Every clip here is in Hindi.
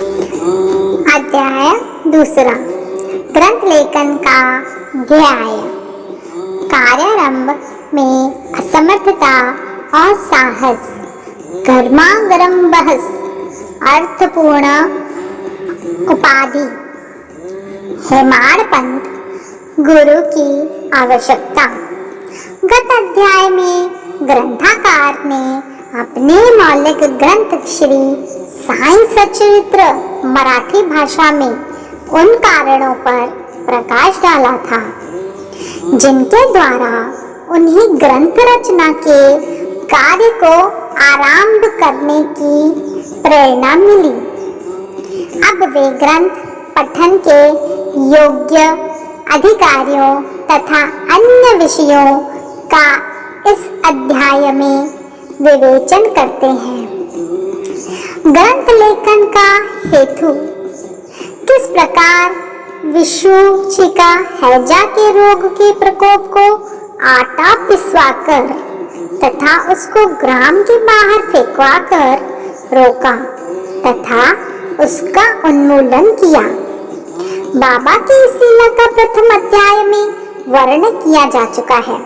अध्याय दूसरा। ग्रंथ लेखन का ध्येय। कार्यारंभ में असमर्थता और साहस। गर्मागरम बहस। अर्थपूर्ण उपाधि। हेमाड़ पंथ गुरु की आवश्यकता। गत अध्याय में ग्रंथकार ने अपने मौलिक ग्रंथ श्री साई सच्चरित्र मराठी भाषा में उन कारणों पर प्रकाश डाला था जिनके द्वारा उन्हें ग्रंथ रचना के कार्य को आरंभ करने की प्रेरणा मिली। अब वे ग्रंथ पठन के योग्य अधिकारियों तथा अन्य विषयों का इस अध्याय में विवेचन करते हैं। ग्रंथ लेखन का हेतु। किस प्रकार विषूचिका हैजा के रोग के प्रकोप को आटा पिसवाकर तथा उसको ग्राम के बाहर फेंकवाकर रोका तथा उसका उन्मूलन किया। बाबा की इस लीला का प्रथम अध्याय में वर्णन किया जा चुका है।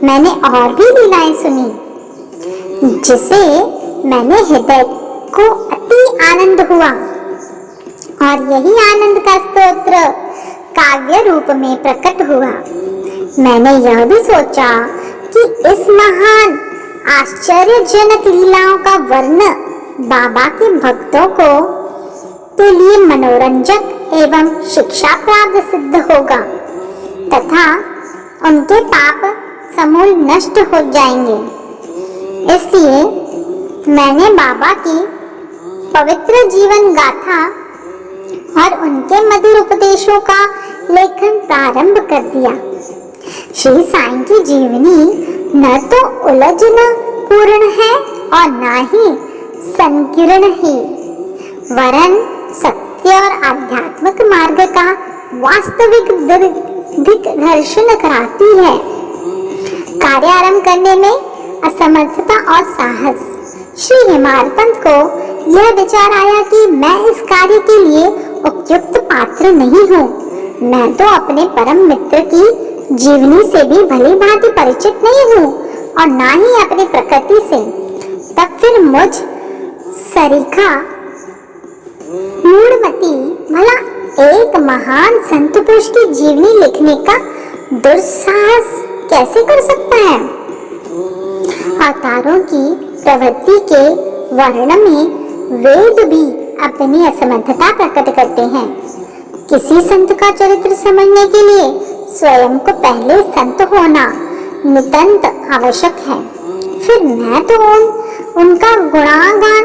मैंने और भी लीलाएं सुनी जिसे मैंने हृदय को अति आनंद हुआ और यही आनंद का स्तोत्र काव्य रूप में प्रकट हुआ। मैंने यह भी सोचा कि इस महान आश्चर्यजनक लीलाओं का वर्णन बाबा के भक्तों को के लिए मनोरंजक एवं शिक्षा प्राप्त सिद्ध होगा तथा उनके पाप समूल नष्ट हो जाएंगे। इसलिए मैंने बाबा की पवित्र जीवन गाथा और उनके मधुर उपदेशों का लेखन प्रारंभ कर दिया। श्री साईं की जीवनी न तो उलझन पूर्ण है और न ही संकीर्ण ही, वरन सत्य और आध्यात्मिक मार्ग का वास्तविक दिग्दर्शन कराती है। कार्यारंभ करने में असमर्थता और साहस। श्री हेमाड़ पंत को यह विचार आया कि मैं इस कार्य के लिए उपयुक्त पात्र नहीं हूँ। मैं तो अपने परम मित्र की जीवनी से भी भली भांति परिचित नहीं हूँ और ना ही अपनी प्रकृति से। तब फिर मुझ सरीखा मूढ़मती भला एक महान संत पुरुष की जीवनी लिखने का दुस्साहस कैसे कर सकता है। अवतारों की प्रवृत्ति के वर्णन में वेद भी अपनी असमर्थता प्रकट करते हैं। किसी संत का चरित्र समझने के लिए स्वयं को पहले संत होना नितांत आवश्यक है। फिर मैं तो उनका गुणगान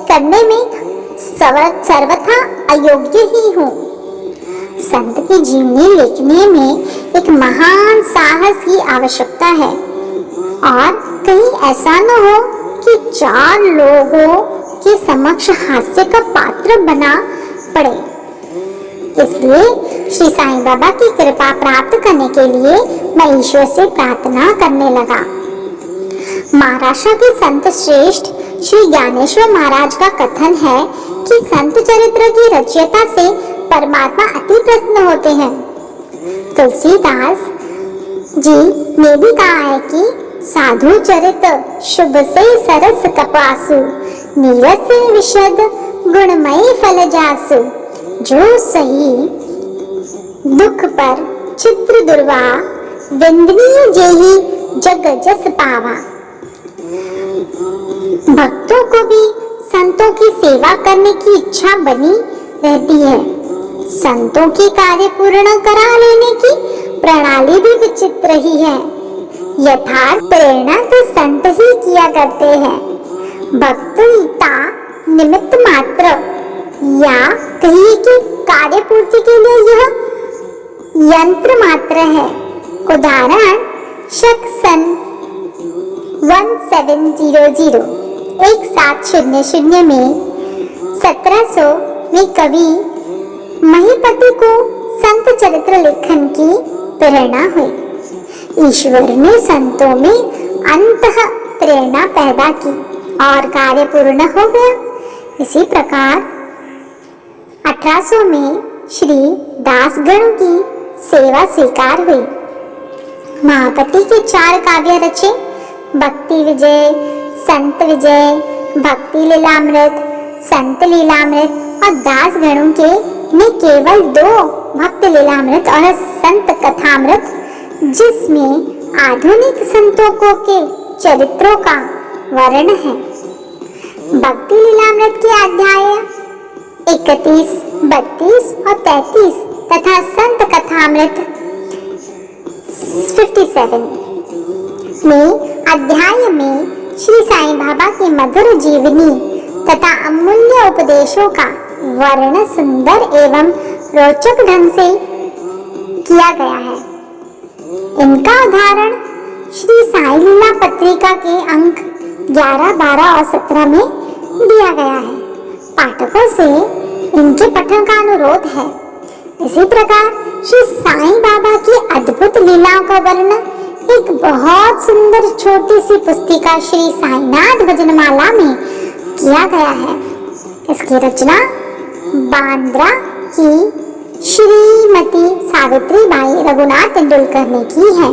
करने में सर्वथा अयोग्य ही हूँ। संत की जीवनी लिखने में एक महान साहस की आवश्यकता है और कहीं ऐसा न हो कि चार लोगों के समक्ष हास्य का पात्र बना पड़े। इसलिए श्री साईं बाबा की कृपा प्राप्त करने के लिए मैं ईश्वर से प्रार्थना करने लगा। महाराष्ट्र के संत श्रेष्ठ श्री ज्ञानेश्वर महाराज का कथन है कि संत चरित्र की रचयिता से परमात्मा अति प्रसन्न होते हैं। तुलसीदास जी ने भी कहा है कि साधु चरित शुभ से सरस कपासु नीरस विशद गुणमयी फल जासु जो सही दुख पर चित्र दुर्वा विंदनीय जेहि जग जस पावा। भक्तों को भी संतों की सेवा करने की इच्छा बनी रहती है। संतों की कार्य पूर्ण करा लेने की प्रणाली भी विचित्र ही है। यथार्थ प्रेरणा तो संत ही किया करते हैं। भक्तिता निमित्त मात्र या कहिए कि कार्य पूर्ति के लिए यह यंत्र मात्र है। उदाहरण शक सन 1700 में 1700 में कवि महीपति को संत चरित्र लेखन की प्रेरणा हुई। ईश्वर ने संतों में अंतः प्रेरणा पैदा की और कार्य पूर्ण हो गया। इसी प्रकार 1800 में श्री दासगणों की सेवा स्वीकार हुई। महापति के 4 काव्य रचे, भक्ति विजय, संत विजय, भक्ति लीलामृत, संत लीलामृत, और दासगणों के ने केवल 2 भक्त लीलामृत और संत कथामृत, जिसमें आधुनिक संतों के चरित्रों का वर्णन है। भक्ति लीलामृत के अध्याय 31, 32 और 33 तथा संत कथामृत 57 में अध्याय में श्री साईं बाबा की मधुर जीवनी तथा अमूल्य उपदेशों का वर्णन सुंदर एवं रोचक ढंग से किया गया है। इनका उदाहरण श्री साई लीला पत्रिका के अंक 11, 12 और 17 में दिया गया है। पाठकों से इनके पठन का अनुरोध है। इसी प्रकार श्री साईं बाबा की अद्भुत लीलाओं का वर्णन एक बहुत सुंदर छोटी सी पुस्तिका श्री साईनाथ भजनमाला में किया गया है। इसकी रचना बांद्रा की श्रीमती सावित्रीबाई रघुनाथ तेंदुलकर ने की है।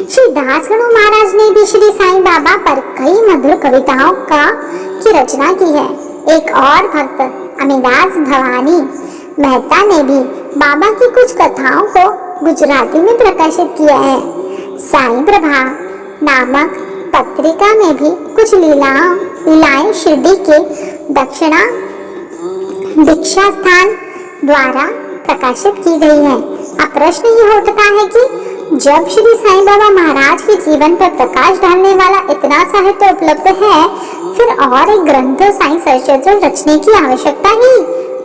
श्री दासगणु महाराज ने भी श्री साईं बाबा पर कई मधुर कविताओं की रचना की है। एक और भक्त अमिदास भवानी मेहता ने भी बाबा की कुछ कथाओं को गुजराती में प्रकाशित किया है। साईं प्रभा नामक पत्रिका में भी कुछ लीलाएं शिरडी के दक्षिणा दीक्षा स्थान द्वारा प्रकाशित की गई है। अब प्रश्न ये उठता है कि जब श्री साईं बाबा महाराज के जीवन पर प्रकाश डालने वाला इतना साहित्य उपलब्ध है, फिर और एक ग्रंथ साईं सचरित्र रचने की आवश्यकता ही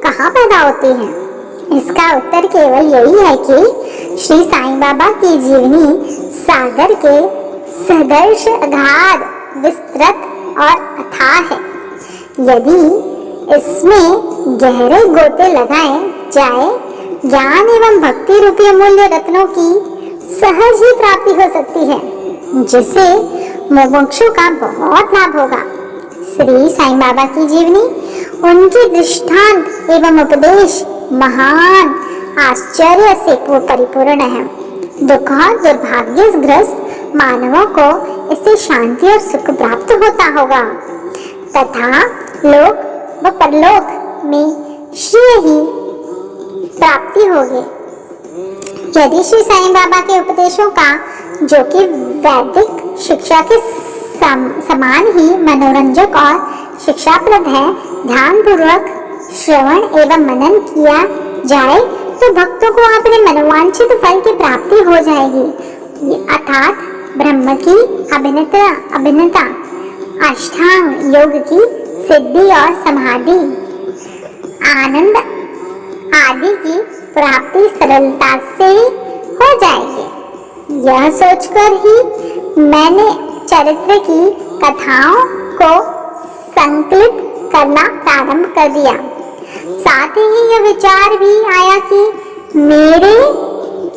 कहाँ पैदा होती है? इसका उत्तर केवल यही है कि श्री साईं बाबा की जीवनी सागर के सदर्श अगाध, विस्तृत और अथाह है। यदि इसमें गहरे गोते लगाए जाए, ज्ञान एवं भक्ति रूपी अमूल्य रत्नों की सहज ही प्राप्ति हो सकती है, जिससे मुमुक्षु का बहुत लाभ होगा। श्री साईं बाबा की जीवनी, उनकी दृष्टांत एवं उपदेश महान आश्चर्य से परिपूर्ण है। दुख और दुर्भाग्यग्रस्त मानवों को इससे शांति और सुख प्राप्त होता होगा तथा लोक व परलोक में श्रेय ही प्राप्ति होगी। यदि श्री साईं बाबा के उपदेशों का, जो कि वैदिक शिक्षा के समान ही मनोरंजक और शिक्षाप्रद है, ध्यान पूर्वक श्रवण एवं मनन किया जाए तो भक्तों को अपने मनोवांछित फल की प्राप्ति हो जाएगी, अर्थात ब्रह्म की अभिन्नता, अष्टांग योग की सिद्धि और समाधि, आनंद आदि की प्राप्ति सरलता से हो जाएगी। यह सोचकर ही मैंने चरित्र की कथाओं को संकलित करना प्रारंभ कर दिया। साथ ही यह विचार भी आया कि मेरे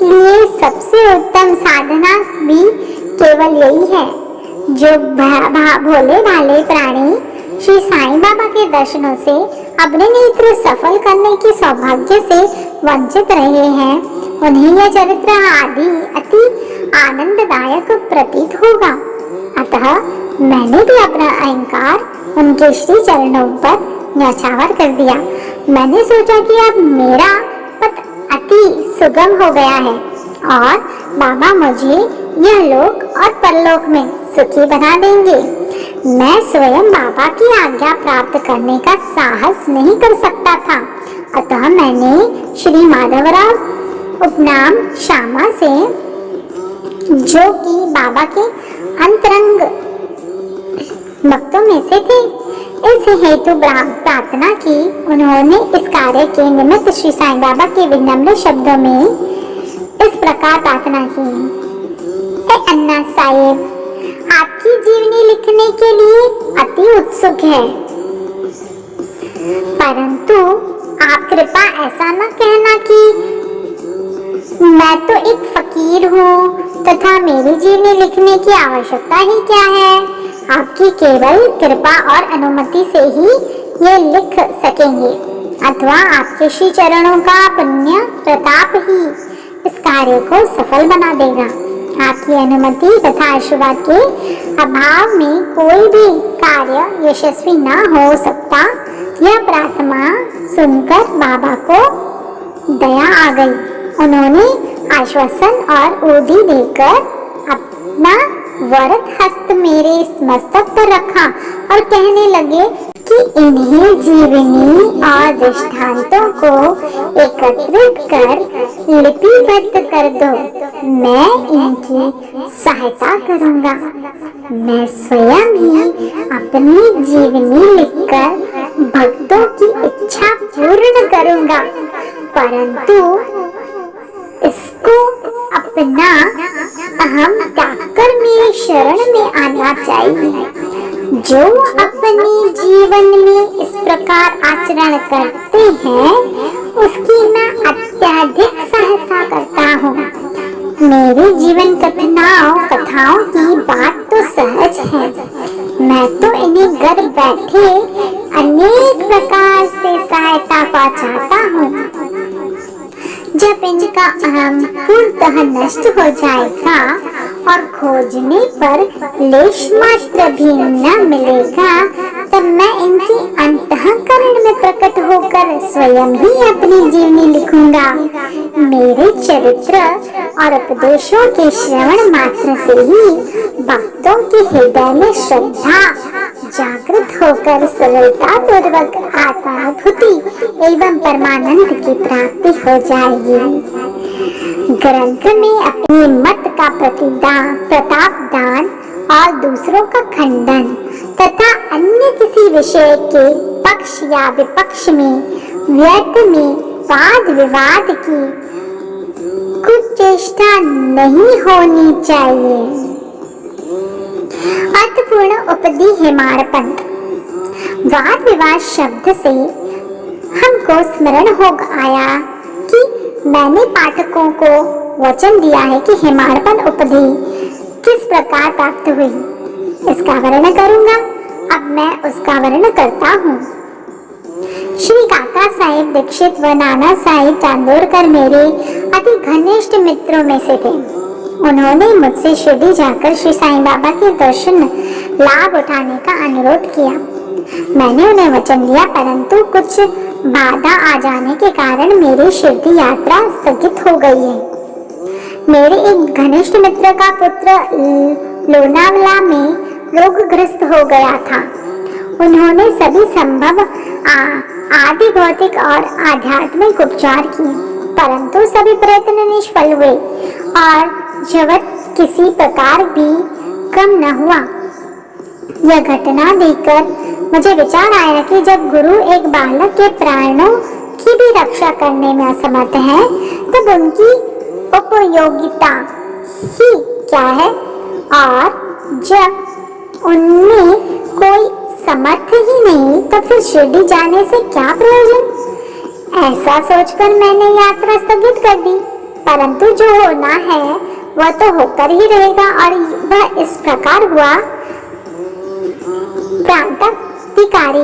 लिए सबसे उत्तम साधना भी केवल यही है, जो भोले भाले प्राणी श्री साईं बाबा के दर्शनों से अपने नेत्र सफल करने के सौभाग्य से वंचित रहे हैं, उन्हें यह चरित्र आदि अति आनंददायक प्रतीत होगा। अतः मैंने भी अपना अहंकार उनके श्री चरणों पर न्यौछावर कर दिया। मैंने सोचा कि अब मेरा पथ अति सुगम हो गया है और बाबा मुझे यह लोक और परलोक में सुखी बना देंगे। मैं स्वयं बाबा की आज्ञा प्राप्त करने का साहस नहीं कर सकता था, अतः मैंने श्री माधवराव उपनाम श्यामा से, जो कि बाबा के अंतरंग भक्तों में से थे, इस हेतु प्रार्थना की। उन्होंने इस कार्य के निमित्त श्री साईं बाबा के विनम्र शब्दों में इस प्रकार प्रार्थना की। ए अन्ना साहेब, आपकी जीवनी लिखने के लिए अति उत्सुक है, परंतु आप कृपया ऐसा न कहना कि मैं तो एक फकीर हूँ तथा मेरी जीवनी लिखने की आवश्यकता ही क्या है। आपकी केवल कृपा और अनुमति से ही ये लिख सकेंगे, अथवा आपके श्री चरणों का पुण्य प्रताप ही इस कार्य को सफल बना देगा। आपकी अनुमति तथा आशीर्वाद के अभाव में कोई भी कार्य यशस्वी न हो सकता। यह प्रार्थना सुनकर बाबा को दया आ गई। उन्होंने आश्वासन और ऊदी देकर अपना वरद हस्त मेरे मस्तक पर रखा और कहने लगे कि इन्हें जीवनी और दृष्टांतों को एकत्रित कर लिपिबद्ध कर दो। मैं इनकी सहायता करूंगा। मैं स्वयं ही अपनी जीवनी लिखकर भक्तों की इच्छा पूर्ण करूंगा, परंतु इसको अपना अहम त्यागकर मेरे शरण में आना चाहिए। जो अपने जीवन में इस प्रकार आचरण करते हैं उसकी मैं अत्यधिक सहायता करता हूँ। मेरी जीवन कथाओं की बात तो सहज है, मैं तो इन्हें घर बैठे अनेक प्रकार से सहायता पहुँचाता हूँ। जब इनका अहम पूर्णतः नष्ट हो जाएगा और खोजने पर लेश मात्र भी न मिलेगा, तब मैं इनकी अंतःकरण में प्रकट होकर स्वयं ही अपनी जीवनी लिखूंगा। मेरे चरित्र और उपदेशों के श्रवण मात्र से ही भक्तों के हृदय में श्रद्धा जागृत होकर सरलता पूर्वक आत्मानुभूति एवं परमानंद की प्राप्ति हो जाएगी। ग्रंथ में अपनी मत का प्रताप दान और दूसरों का खंडन तथा अन्य किसी विषय के पक्ष या विपक्ष में व्यर्थ में वाद विवाद की कुछ चेष्टा नहीं होनी चाहिए। अर्थपूर्ण उपदी हेमाड़पंत। वाद विवाद शब्द से हमको स्मरण हो आया कि मैंने पाठकों को वचन दिया है कि हेमाड़पंत उपदी किस प्रकार प्राप्त हुई, इसका वर्णन करूंगा। अब मैं उसका वर्णन करता हूँ। श्री काका साहेब दीक्षित व नाना साहेब चांदोरकर मेरे अति घनिष्ठ मित्रों में से थे। उन्होंने मुझसे शिरडी जाकर श्री साईं बाबा के दर्शन लाभ उठाने का अनुरोध किया। मैंने उन्हें वचन दिया, परंतु कुछ बाधा आ जाने के कारण मेरी शिरडी यात्रा स्थगित हो गई है। मेरे एक घनिष्ठ मित्र का पुत्र लोनावला में रोगग्रस्त हो गया था। उन्होंने सभी संभव आदि भौतिक और आध्यात्मिक उपचार किए, परंतु सभी प्रयत्न निष्फल हुए और जगत किसी प्रकार भी कम न हुआ। यह घटना देखकर मुझे विचार आया कि जब गुरु एक बालक के प्राणों की भी रक्षा करने में असमर्थ है, तब उनकी उपयोगिता ही क्या है, और जब उनमें कोई समर्थ ही नहीं, तब फिर शिरडी जाने से क्या प्रयोजन। ऐसा सोचकर मैंने यात्रा स्थगित कर दी, परंतु जो होना है वह तो होकर ही रहेगा, और वह इस प्रकार हुआ। प्रांताधिकारी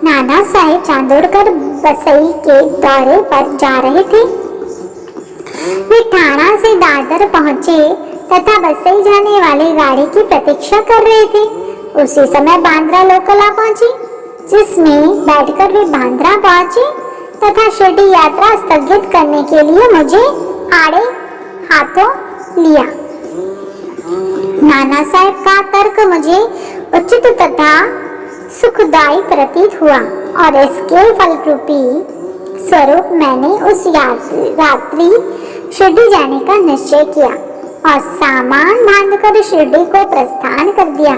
नाना साहेब चांदोरकर बसई के दौरे पर जा रहे थे। वे ठाणा से दादर पहुंचे तथा बसई जाने वाली गाड़ी की प्रतीक्षा कर रहे थे। उसी समय बांद्रा लोकल आ पहुंची, जिसमें बैठकर वे बांद्रा पहुंचे तथा शिरडी यात्रा स्थगित करने के लिए मुझे आड़े हाथों लिया। नाना साहब का तर्क मुझे उचित तथा सुखदायी प्रतीत हुआ, और इसके फलरूपी स्वरूप मैंने उस रात्रि शिरडी जाने का निश्चय किया और सामान बांधकर शिरडी को प्रस्थान कर दिया।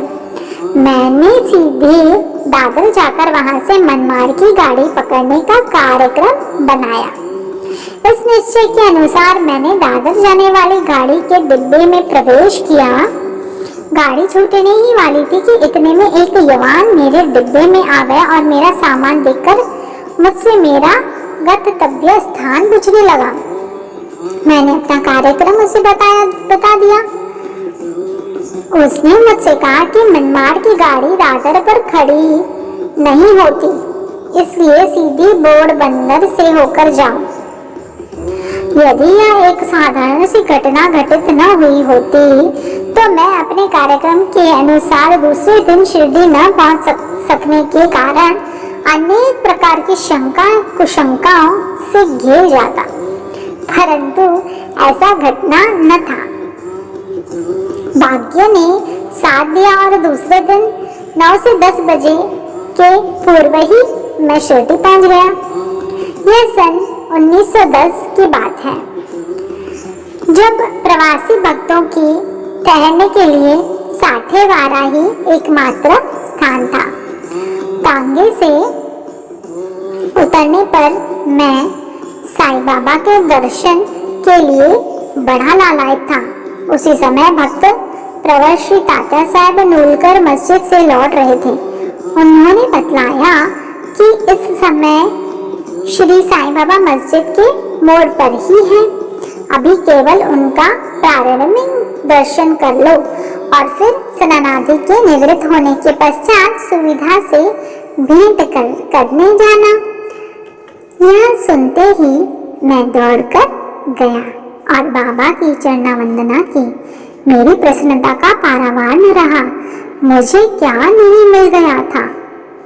मैंने सीधे दादर जाकर वहां से मनमाड़ की गाड़ी पकड़ने का कार्यक्रम बनाया। इस निश्चय के अनुसार मैंने दादर जाने वाली गाड़ी के डिब्बे में प्रवेश किया। गाड़ी छूटने ही वाली थी कि इतने में एक युवान मेरे डिब्बे में आ गया और मेरा सामान देखकर मुझसे मेरा गंतव्य स्थान पूछने लगा। मैंने अपना कार्यक्रम उसे बता दिया। उसने मुझसे कहा कि मनमाड़ की गाड़ी दादर पर खड़ी नहीं होती, इसलिए सीधी बोर्ड बंदर से होकर जाओ। यदि यह एक साधारण सी घटना घटित न हुई होती तो मैं अपने कार्यक्रम के अनुसार दूसरे दिन शिरडी न पहुंच सकने के कारण अनेक प्रकार की शंका कुशंकाओं से घिर जाता, परंतु ऐसा घटना न था। भाग्य ने साथ दिया और दूसरे दिन 9 से 10 बजे के पूर्व ही मैं शिरडी पहुंच गया। यह सन 1910 की बात है, जब प्रवासी भक्तों की ठहरने के लिए साठेवारा ही एकमात्र स्थान था। टांगे से उतरने पर मैं साईं बाबा के दर्शन के लिए बड़ा लालायित था। उसी समय भक्त प्रवर श्री तात्या साहब नूलकर मस्जिद से लौट रहे थे। उन्होंने बतलाया कि इस समय श्री साईं बाबा मस्जिद के मोड़ पर ही हैं। अभी केवल उनका प्रारंभिक दर्शन कर लो और फिर स्नानादि के निवृत्त होने के पश्चात सुविधा से भेंट करने जाना। यह सुनते ही मैं दौड़कर गया और बाबा की चरणा वंदना की। मेरी प्रसन्नता का पारावार न रहा। मुझे क्या नहीं मिल गया था।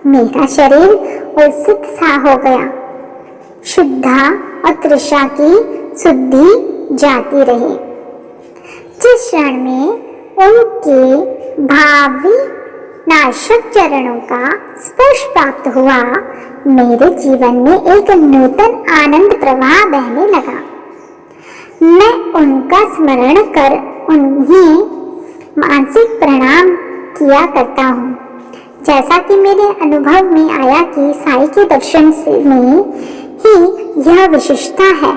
मेरा शरीर उत्सुक सा हो गया। शुद्धा और तृषा की शुद्धि जाती रही। जिस क्षण में उनके भावी नाशक चरणों का स्पर्श प्राप्त हुआ, मेरे जीवन में एक नूतन आनंद प्रवाह बहने लगा। मैं उनका स्मरण कर उन्हें मानसिक प्रणाम किया करता हूँ। जैसा कि मेरे अनुभव में आया कि साईं के दर्शन में ही यह विशेषता है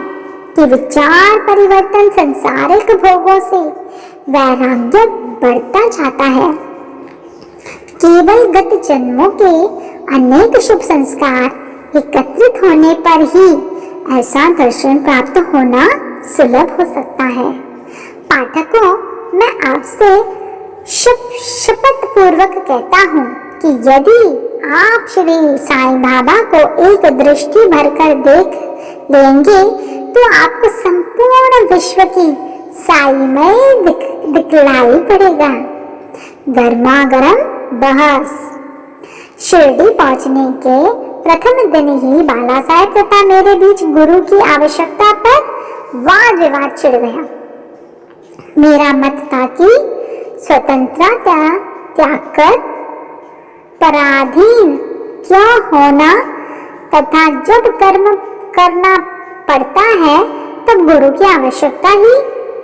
कि विचार परिवर्तन संसारिक भोगों से वैराग्य बढ़ता जाता है। केवल गत जन्मों के अनेक शुभ संस्कार एकत्रित होने पर ही ऐसा दर्शन प्राप्त होना सुलभ हो सकता है। पाठकों, मैं आपसे शपथ पूर्वक कहता हूँ कि यदि आप श्री साईं बाबा को एक दृष्टि भरकर देख लेंगे तो आपको संपूर्ण विश्व की साईमय दिखलाई पड़ेगा। गर्मा गर्म बहस। शिरडी पहुंचने के प्रथम दिन ही बाला साहेब तथा मेरे बीच गुरु की आवश्यकता पर वाद विवाद छिड़ गया। मेरा मत था कि स्वतंत्रता त्याग कर पराधीन क्यों होना तथा जब कर्म करना पड़ता है तब गुरु की आवश्यकता ही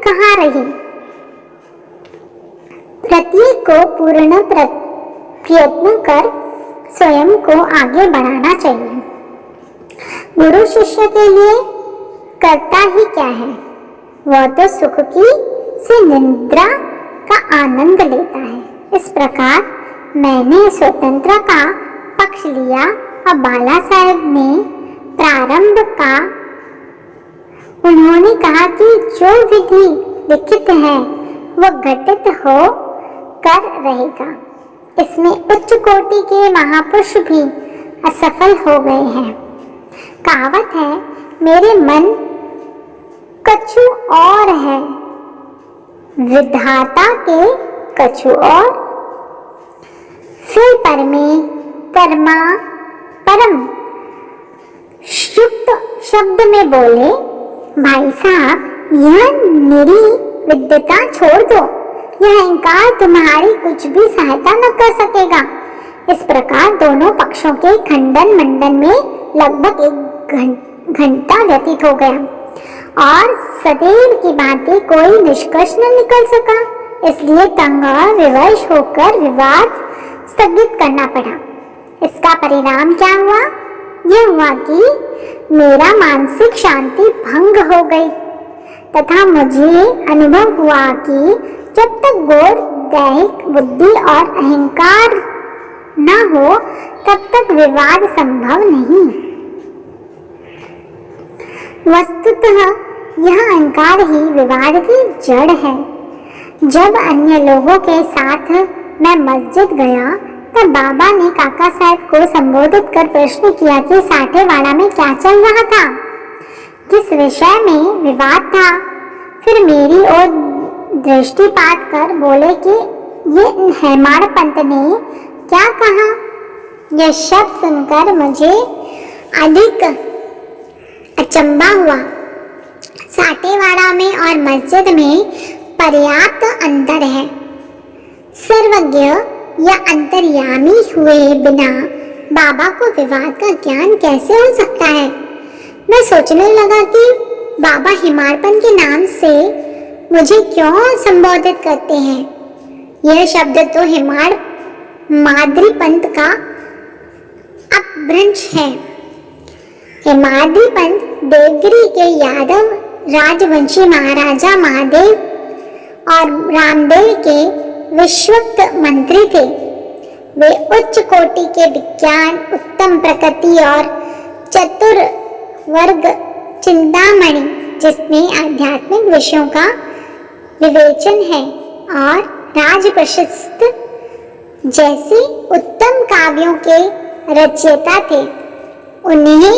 कहाँ रही। प्रत्येक को पूर्ण प्रयत्न कर स्वयं को आगे बढ़ाना चाहिए। गुरु शिष्य के लिए करता ही क्या है, वह तो सुख की से निद्रा का आनंद लेता है। इस प्रकार मैंने स्वतंत्र का पक्ष लिया और बाला साहेब ने प्रारंभ का। उन्होंने कहा कि जो विधि लिखित है वह घटित हो कर रहेगा। इसमें उच्च कोटि के महापुरुष भी असफल हो गए हैं। कहावत है, मेरे मन कछु और है, विधाता के कछु और। फिर परम शुद्ध शब्द में बोले, भाई साहब यह निरी विद्यता छोड़ दो, यह अहंकार तुम्हारी कुछ भी सहायता न कर सकेगा। इस प्रकार दोनों पक्षों के खंडन मंडन में लगभग 1 घंटा व्यतीत हो गया और सदैव की भांति कोई निष्कर्ष न निकल सका। इसलिए तंग और विवश होकर विवाद स्थगित करना पड़ा। इसका परिणाम क्या हुआ? यह हुआ कि मेरा मानसिक शांति भंग हो गई तथा मुझे अनुभव हुआ कि जब तक गौर दैहिक बुद्धि और अहंकार न हो तब तक विवाद संभव नहीं। वस्तुतः यह अहंकार ही विवाद की जड़ है। जब अन्य लोगों के साथ मैं मस्जिद गया तब बाबा ने काका साहब को संबोधित कर प्रश्न किया कि साठेवाड़ा में क्या चल रहा था, किस विषय में विवाद था। फिर मेरी ओर दृष्टिपात कर बोले कि ये हेमाड़ पंत ने क्या कहा। यह शब्द सुनकर मुझे अधिक अचंभा हुआ। साठेवाड़ा में और मस्जिद में पर्याप्त अंतर है। सर्वज्ञ या अंतर्यामी हुए बिना बाबा को विवाद का ज्ञान कैसे हो सकता है। मैं सोचने लगा कि बाबा हिमाड़पन के नाम से मुझे क्यों संबोधित करते हैं। यह शब्द तो हिमाड़ माद्री पंथ का अपभ्रंश है। हिमाद्री पंथ देवगिरी के यादव राजवंशी महाराजा महादेव और रामदेव के विश्वस्त मंत्री थे। वे उच्च कोटि के विज्ञान, उत्तम प्रकृति और चतुर वर्ग चिंतामणि, जिसमें आध्यात्मिक विषयों का विवेचन है, और राज प्रशस्त जैसे उत्तम काव्यों के रचयिता थे। उन्हें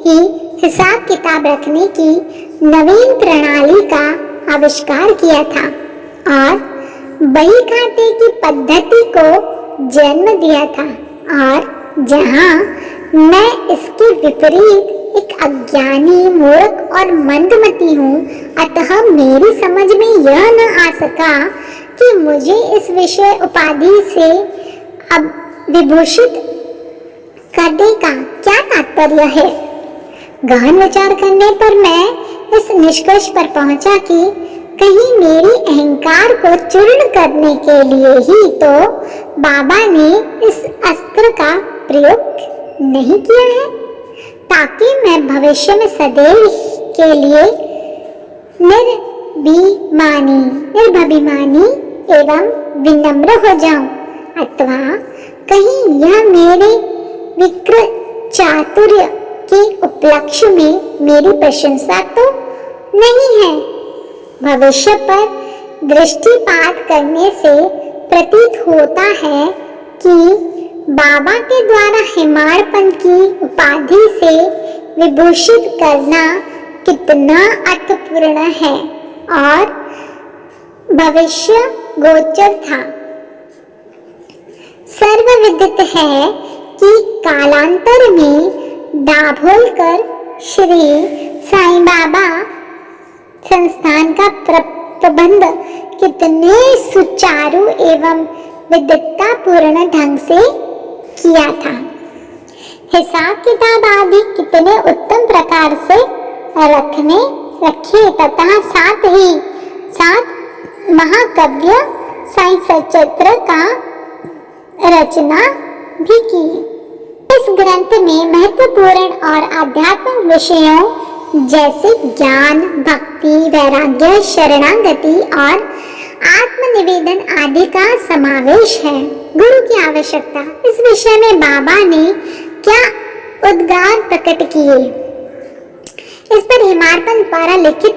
ही हिसाब किताब रखने की नवीन प्रणाली का आविष्कार किया था और बही खाते की पद्धति को जन्म दिया था। और जहां मैं इसके विपरीत एक अज्ञानी, मूर्ख और मंदमती हूँ, अतः मेरी समझ में यह न आ सका कि मुझे इस विषय उपाधि से अब विभूषित करने का क्या तात्पर्य है। गहन विचार करने पर मैं इस निष्कर्ष पर पहुंचा कि कहीं मेरी अहंकार को चूर्ण करने के लिए ही तो बाबा ने इस अस्त्र का प्रयोग नहीं किया है, ताकि मैं भविष्य में सदैव के लिए निर्भिमानी एवं विनम्र हो जाऊं, अथवा कहीं यह मेरे विक्र चातुर्य के उपलक्ष्य में मेरी प्रशंसा तो नहीं है। भविष्य पर दृष्टिपात करने से प्रतीत होता है कि बाबा के द्वारा हिमाड़पन की उपाधि से विभूषित करना कितना अर्थपूर्ण है और भविष्य गोचर था। सर्वविदित है कि कालांतर में दाभोलकर श्री साईं बाबा संस्थान का प्रबंध कितने सुचारू एवं विद्वत्तापूर्ण ढंग से किया था। हिसाब किताब आदि कितने उत्तम प्रकार से रखे तथा साथ महाकाव्य साईं सचित्र का रचना भी की। इस ग्रंथ में महत्वपूर्ण और आध्यात्मिक विषयों जैसे ज्ञान, भक्ति, वैराग्य, शरणागति और आत्मनिवेदन आदि का समावेश है। गुरु की आवश्यकता, इस विषय में बाबा ने क्या उद्गार प्रकट किए। इस पर हिमाड़पन द्वारा लिखित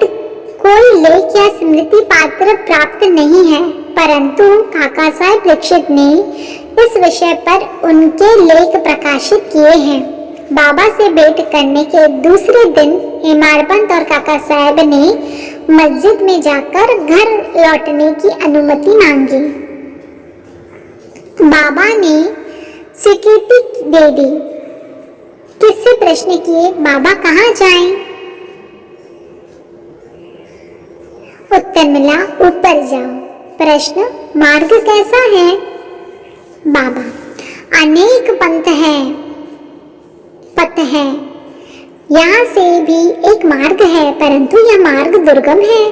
कोई लेख या स्मृति पात्र प्राप्त नहीं है, परंतु काका साहब दीक्षित ने इस विषय पर उनके लेख प्रकाशित किए हैं। बाबा से भेंट करने के दूसरे दिन हिमाड़पंत और काका साहब ने मस्जिद में जाकर घर लौटने की अनुमति मांगी। बाबा ने स्वीकृति दे दी। किससे प्रश्न किए, बाबा कहाँ जाएं? उत्तर मिला, ऊपर जाओ। प्रश्न, मार्ग कैसा है? बाबा, अनेक पथ है, यहाँ से भी एक मार्ग है, परंतु यह मार्ग दुर्गम है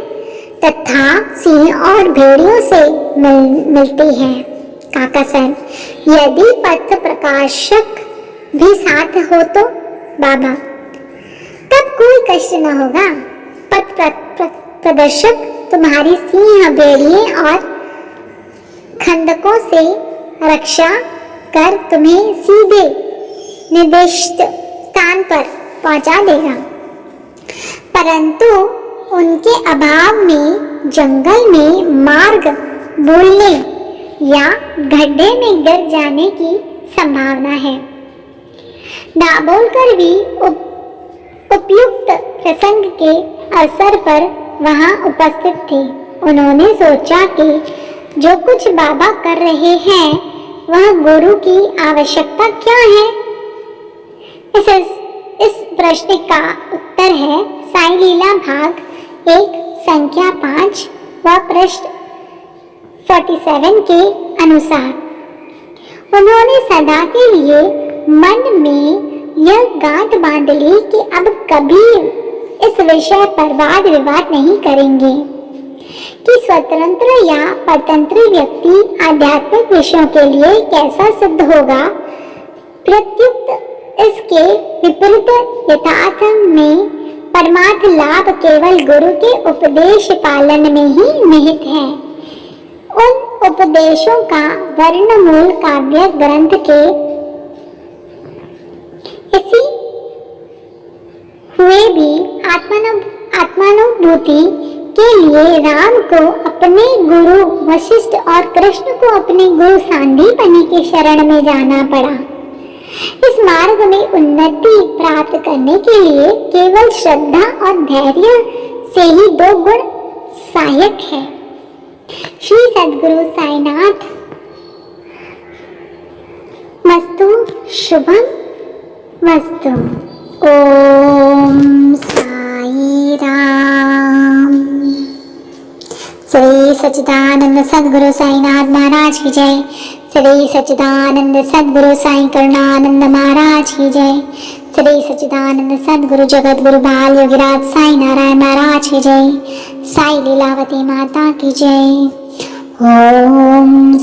तथा सिंह और भेड़ियों से मिलती है। काका साहब, यदि पथ प्रकाशक भी साथ हो तो? बाबा, तब कोई कष्ट न होगा। पथ प्रदर्शक तुम्हारी सिंह, भेड़िए और खंडकों से रक्षा कर तुम्हें सीधे निर्दिष्ट स्थान पर पहुंचा देगा, परंतु उनके अभाव में जंगल में मार्ग भूलने या गड्ढे में गिर जाने की संभावना है। दाभोलकर भी उपयुक्त प्रसंग के अवसर पर वहां उपस्थित थे। उन्होंने सोचा कि जो कुछ बाबा कर रहे हैं वह गुरु की आवश्यकता क्या है। इस प्रश्न का उत्तर है साई लीला भाग 1 संख्या 5 व पृष्ठ 47 के अनुसार। उन्होंने सदा के लिए मन में यह गांठ बांध ली कि अब कभी इस विषय पर वाद विवाद नहीं करेंगे कि स्वतंत्र या परतंत्र व्यक्ति आध्यात्मिक विषयों के लिए कैसा सिद्ध होगा। प्रत्युत इसके विपरीत यथार्थ में परमार्थ लाभ केवल गुरु के उपदेश पालन में ही निहित है। उन उपदेशों का वर्णमूल काव्य ग्रंथ के इसी हुए भी आत्मानुभूति के लिए राम को अपने गुरु वशिष्ठ और कृष्ण को अपने गुरु सांदीपनि के शरण में जाना पड़ा। इस मार्ग में उन्नति प्राप्त करने के लिए केवल श्रद्धा और धैर्य से ही 2 गुण सहायक है। श्री सद्गुरु साईनाथ मस्तु शुभम मस्तु। ओम साई राम। श्री सच्चिदानंद सद्गुरु साईनाथ महाराज की जय। श्री सच्चिदानंद सद्गुरु साई करुणानंद महाराज की जय। श्री सच्चिदानंद सद्गुरु जगत गुरु बाल योगीराज साई नारायण महाराज की जय। साई लीलावती माता की जय। ओम